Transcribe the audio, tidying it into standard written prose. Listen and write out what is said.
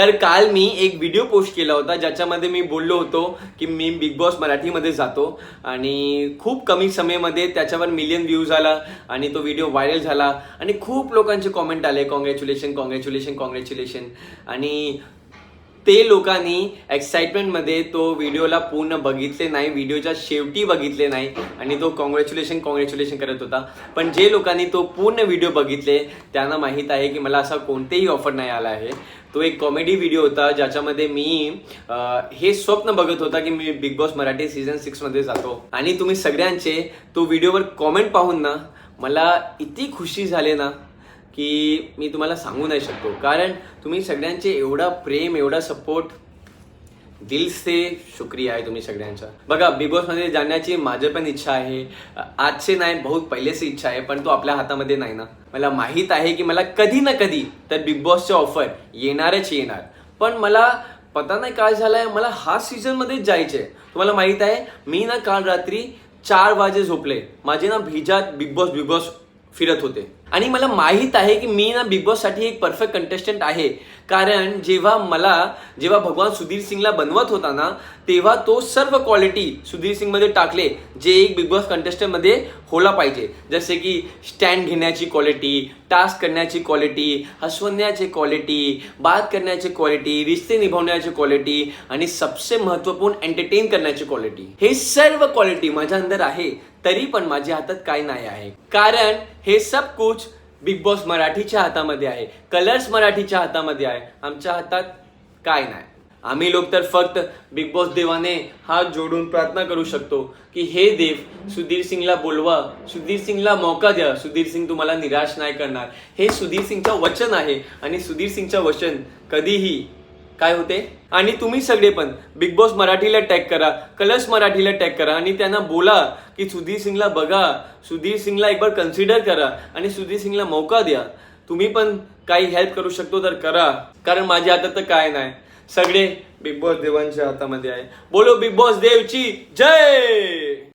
तर काल मी एक व्हिडिओ पोस्ट केला होता ज्याच्यामध्ये मी बोललो होतो की मी बिग बॉस मराठीमध्ये जातो आणि खूप कमी समयामध्ये त्याच्यावर मिलियन व्ह्यूज आला आणि तो व्हिडिओ व्हायरल झाला आणि खूप लोकांचे कॉमेंट आले, कॉंग्रॅच्युलेशन कॉंग्रॅच्युलेशन कॉंग्रॅच्युलेशन. आणि ते लोकांनी एक्साइटमेंटमध्ये तो व्हिडिओला पूर्ण बघितले नाही, व्हिडिओच्या शेवटी बघितले नाही आणि तो कॉंग्रॅच्युलेशन कॉंग्रॅच्युलेशन करत होता. पण जे लोकांनी तो पूर्ण व्हिडिओ बघितले त्यांना माहीत आहे की मला असा कोणतेही ऑफर नाही आला आहे. तो एक कॉमेडी व्हिडिओ होता ज्याच्यामध्ये मी हे स्वप्न बघत होता की मी बिग बॉस मराठी सीझन 6 मध्ये जातो. आणि तुम्ही सगळ्यांचे तो व्हिडिओवर कॉमेंट पाहून ना मला इतकी खुशी झाली ना की मी तुम्हाला सांगू नाही शकतो. कारण तुम्ही सगळ्यांचे एवढा प्रेम, एवढा सपोर्ट, दिल से शुक्रिया आहे तुम्ही सगळ्यांचा. बघा, बिग बॉस मध्ये जाण्याची माझी पण इच्छा आहे. आजचे नाही, बहुत पहिले से इच्छा आहे, पण तो आपल्या हातामध्ये नाही ना. मला माहित आहे की मला कधी ना कधी तर बिग बॉसचे ऑफर येणारच येणार. पण मला पता नाही काय झालंय, मला हा सीझन मध्येच जायचंय. तुम्हाला माहित आहे मी ना काल रात्री 4 वाजे झोपले. माझे ना भिजात बिग बॉस फिरत होते आणि मला माहित आहे की मी ना बिग बॉस साठी एक परफेक्ट कंटेस्टंट आहे. कारण जेव्हा भगवान सुधीर सिंगला बनवत होता ना तेव्हा तो सर्व क्वालिटी सुधीर सिंग मध्ये टाकले जे एक बिग बॉस कंटेस्टंट मध्ये होला पाहिजे. जसे की स्टँड घेण्याची क्वालिटी, टास्क करण्याची क्वालिटी, हसवण्याची क्वालिटी, बात करण्याची क्वालिटी, रिश्ते निभावण्याची क्वालिटी आणि सबसे महत्वपूर्ण एंटरटेन करण्याची क्वालिटी. हे सर्व क्वालिटी माझ्या अंदर आहे, तरी पण माझ्या हातात काय नाही आहे. कारण हे सब कुछ बिग बॉस मराठीच्या हातामध्ये आहे, कलर्स मराठीच्या हातामध्ये आहे. आमच्या हातात काय नाही. आम्ही लोक तर फक्त बिग बॉस देवाने हात जोडून प्रार्थना करू शकतो की हे देव सुधीर सिंगला बोलवा, सुधीर सिंगला मौका द्या, सुधीर सिंग तुम्हाला निराश नाही करणार. हे सुधीर सिंगचं वचन आहे आणि सुधीर सिंगचं वचन कधीही काय होते. आणि तुम्ही सगळे पण बिग बॉस मराठीला टॅग करा, कलर्स मराठीला टॅग करा आणि त्यांना बोला की सुधीर सिंगला बघा, सुधीर सिंगला एक बार कन्सिडर करा आणि सुधीर सिंगला मौका द्या. तुम्ही पण काही हेल्प करू शकतो तर करा, कारण माझ्या हातात तर काय नाही. सगळे बिग बॉस देवांच्या हातामध्ये आहे. बोलो बिग बॉस देवची जय.